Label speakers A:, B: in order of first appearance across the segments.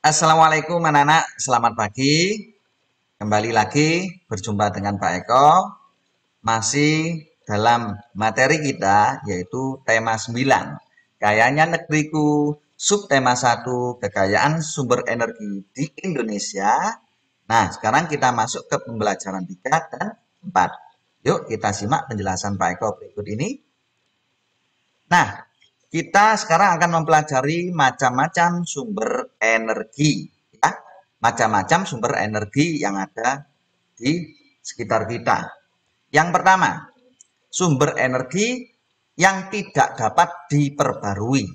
A: Assalamualaikum anak-anak, selamat pagi. Kembali lagi berjumpa dengan Pak Eko. Masih dalam materi kita yaitu tema 9. Kayanya negeriku, subtema 1, kekayaan sumber energi di Indonesia. Nah, sekarang kita masuk ke pembelajaran 3 dan 4. Yuk kita simak penjelasan Pak Eko berikut ini. Nah, kita sekarang akan mempelajari macam-macam sumber energi, ya. Macam-macam sumber energi yang ada di sekitar kita. Yang pertama, sumber energi yang tidak dapat diperbarui.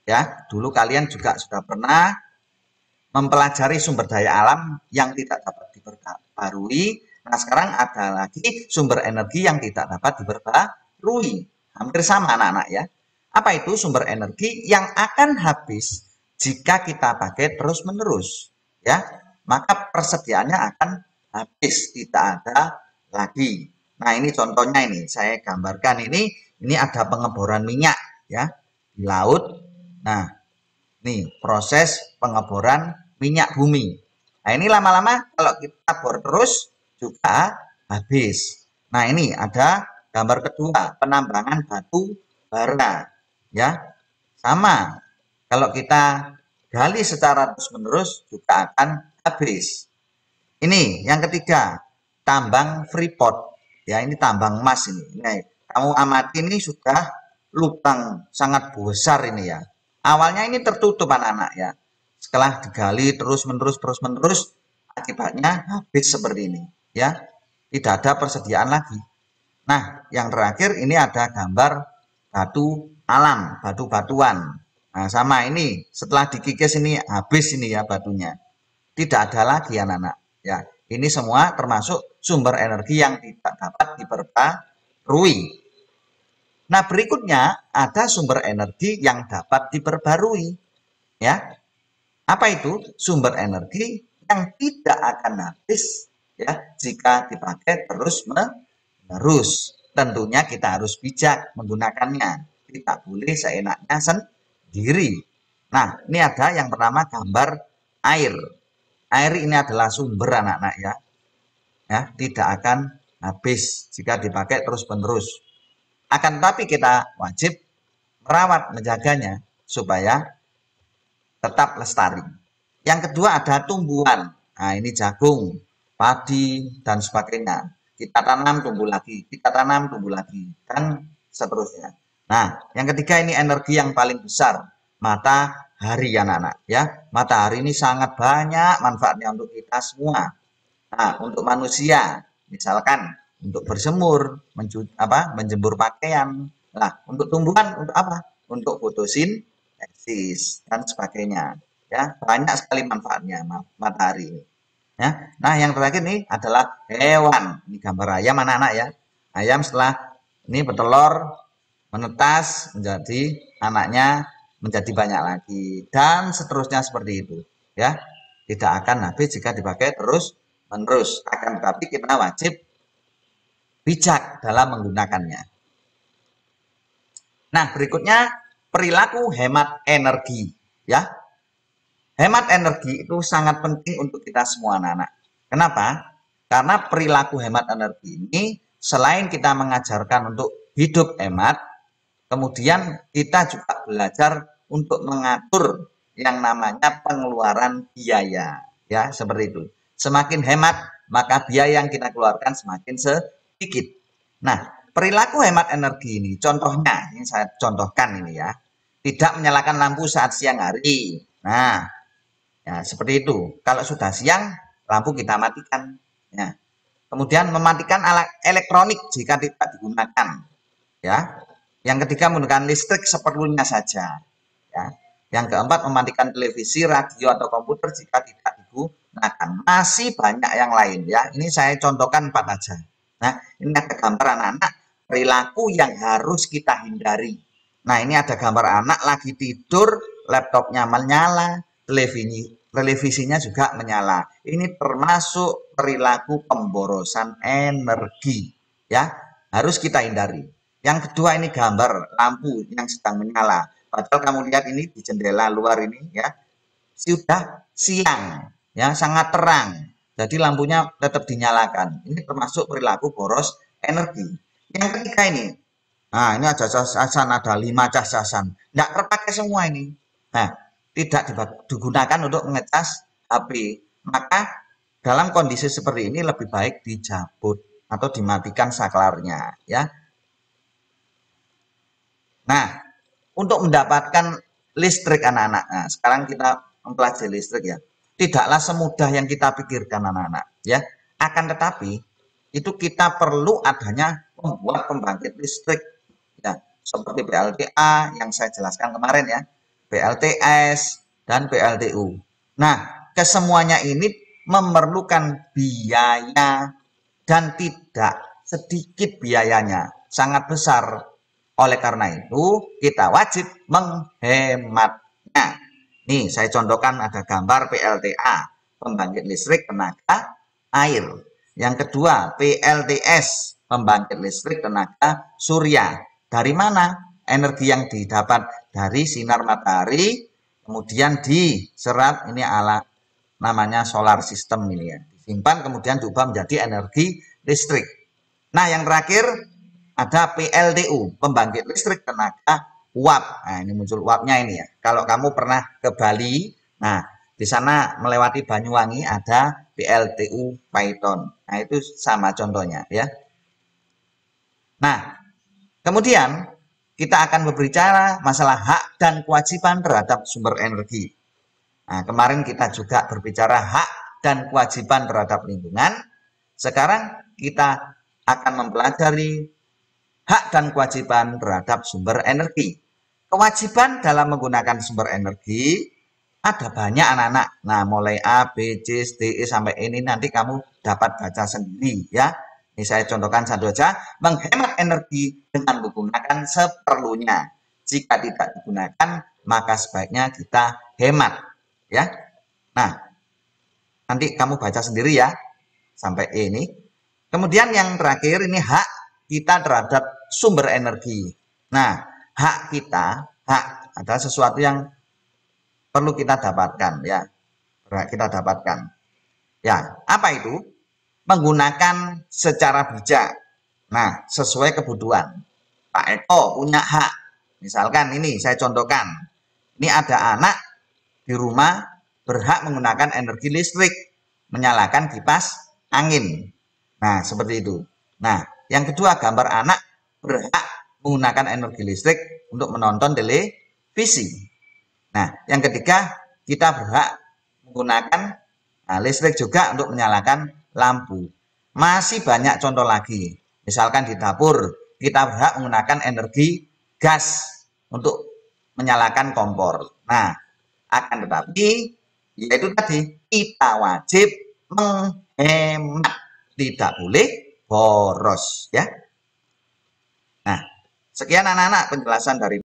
A: Ya, dulu kalian juga sudah pernah mempelajari sumber daya alam yang tidak dapat diperbarui. Nah, sekarang ada lagi sumber energi yang tidak dapat diperbarui. Hampir sama anak-anak ya. Apa itu sumber energi yang akan habis jika kita pakai terus-menerus? Ya, maka persediaannya akan habis, tidak ada lagi. Nah, ini contohnya ini, saya gambarkan ini ada pengeboran minyak ya di laut. Nah, nih proses pengeboran minyak bumi. Nah, ini lama-lama kalau kita bor terus juga habis. Nah, ini ada gambar kedua, penambangan batu bara. Ya, sama. Kalau kita gali secara terus-menerus juga akan habis. Ini yang ketiga, tambang freeport. Ya, ini tambang emas ini. Nah, kamu amati ini sudah lubang sangat besar ini ya. Awalnya ini tertutup anak-anak ya. Setelah digali terus-menerus, akibatnya habis seperti ini ya. Tidak ada persediaan lagi. Nah, yang terakhir ini ada gambar batu alam, batu-batuan. Nah, sama ini setelah dikikis ini habis ini ya batunya. Tidak ada lagi anak-anak. Ya, ini semua termasuk sumber energi yang tidak dapat diperbarui. Nah, berikutnya ada sumber energi yang dapat diperbarui. Ya, apa itu? Sumber energi yang tidak akan habis ya jika dipakai terus-menerus. Tentunya kita harus bijak menggunakannya. Tidak boleh seenaknya sendiri. Nah, ini ada yang pertama gambar air. Air ini adalah sumber anak-anak ya. Ya, tidak akan habis jika dipakai terus-menerus. Akan tetapi kita wajib merawat, menjaganya supaya tetap lestari. Yang kedua ada tumbuhan. Nah, ini jagung, padi, dan sebagainya. Kita tanam tumbuh lagi, kita tanam tumbuh lagi, dan seterusnya. Nah, yang ketiga ini energi yang paling besar, matahari anak-anak ya. Matahari ini sangat banyak manfaatnya untuk kita semua. Nah, untuk manusia, misalkan untuk berjemur, menjemur pakaian. Nah, untuk tumbuhan untuk apa? Untuk fotosintesis dan sebagainya. Ya, banyak sekali manfaatnya matahari ini. Ya. Nah, yang terakhir ini adalah hewan. Ini gambar ayam anak-anak ya. Ayam setelah ini bertelur, menetas menjadi anaknya menjadi banyak lagi dan seterusnya seperti itu. Ya, tidak akan habis jika dipakai terus menerus. Akan tetapi kita wajib bijak dalam menggunakannya. Nah, berikutnya perilaku hemat energi. Ya, hemat energi itu sangat penting untuk kita semua anak-anak. Kenapa? Karena perilaku hemat energi ini selain kita mengajarkan untuk hidup hemat, kemudian kita juga belajar untuk mengatur yang namanya pengeluaran biaya. Ya, seperti itu. Semakin hemat, maka biaya yang kita keluarkan semakin sedikit. Nah, perilaku hemat energi ini, contohnya, ini saya contohkan ini ya. Tidak menyalakan lampu saat siang hari. Nah, ya, seperti itu. Kalau sudah siang, lampu kita matikan. Ya. Kemudian mematikan alat elektronik jika tidak digunakan. Ya. Yang ketiga menggunakan listrik seperlunya saja. Ya. Yang keempat mematikan televisi, radio atau komputer jika tidak digunakan. Masih banyak yang lain ya. Ini saya contohkan 4 aja. Nah, ini ada gambar anak-anak perilaku yang harus kita hindari. Nah, ini ada gambar anak lagi tidur, laptopnya menyala, televisinya juga menyala. Ini termasuk perilaku pemborosan energi, ya, harus kita hindari. Yang kedua ini gambar lampu yang sedang menyala. Padahal kamu lihat ini di jendela luar ini, ya, sudah siang, ya sangat terang. Jadi lampunya tetap dinyalakan. Ini termasuk perilaku boros energi. Yang ketiga ini, nah ini ada cacasan, ada 5 cacasan. Nggak terpakai semua ini. Nah, tidak digunakan untuk mengecas HP. Maka dalam kondisi seperti ini lebih baik dicabut atau dimatikan saklarnya, ya. Nah, untuk mendapatkan listrik anak-anak. Nah, sekarang kita mempelajari listrik ya. Tidaklah semudah yang kita pikirkan anak-anak, ya. Akan tetapi itu kita perlu adanya membuat pembangkit listrik, ya, seperti PLTA yang saya jelaskan kemarin ya, PLTS dan PLTU. Nah, kesemuanya ini memerlukan biaya dan tidak sedikit biayanya, sangat besar. Oleh karena itu, kita wajib menghematnya. Nih, saya contohkan ada gambar PLTA, pembangkit listrik tenaga air. Yang kedua, PLTS, pembangkit listrik tenaga surya. Dari mana? Energi yang didapat dari sinar matahari, kemudian diserap, ini alat namanya solar system ini ya. Disimpan, kemudian diubah menjadi energi listrik. Nah, yang terakhir, ada PLTU, pembangkit listrik tenaga uap. Nah, ini muncul uapnya ini ya. Kalau kamu pernah ke Bali, nah di sana melewati Banyuwangi ada PLTU Paiton. Nah, itu sama contohnya ya. Nah, kemudian kita akan berbicara masalah hak dan kewajiban terhadap sumber energi. Nah, kemarin kita juga berbicara hak dan kewajiban terhadap lingkungan. Sekarang kita akan mempelajari hak dan kewajiban terhadap sumber energi. Kewajiban dalam menggunakan sumber energi ada banyak anak-anak. Nah, mulai A, B, C, D, E sampai ini nanti kamu dapat baca sendiri ya. Ini saya contohkan satu saja, menghemat energi dengan menggunakan seperlunya. Jika tidak digunakan, maka sebaiknya kita hemat ya. Nah, nanti kamu baca sendiri ya sampai ini. Kemudian yang terakhir ini hak kita terhadap sumber energi. Nah, hak adalah sesuatu yang perlu kita dapatkan ya. Kita dapatkan. Ya, apa itu? Menggunakan secara bijak. Nah, sesuai kebutuhan. Pak Eko punya hak. Misalkan ini saya contohkan. Ini ada anak di rumah berhak menggunakan energi listrik, menyalakan kipas angin. Nah, seperti itu. Nah, yang kedua, gambar anak berhak menggunakan energi listrik untuk menonton televisi. Nah, yang ketiga, kita berhak menggunakan listrik juga untuk menyalakan lampu. Masih banyak contoh lagi. Misalkan di dapur, kita berhak menggunakan energi gas untuk menyalakan kompor. Nah, akan tetapi, yaitu tadi, kita wajib menghemat. Tidak boleh boros ya. Nah, sekian anak-anak penjelasan dari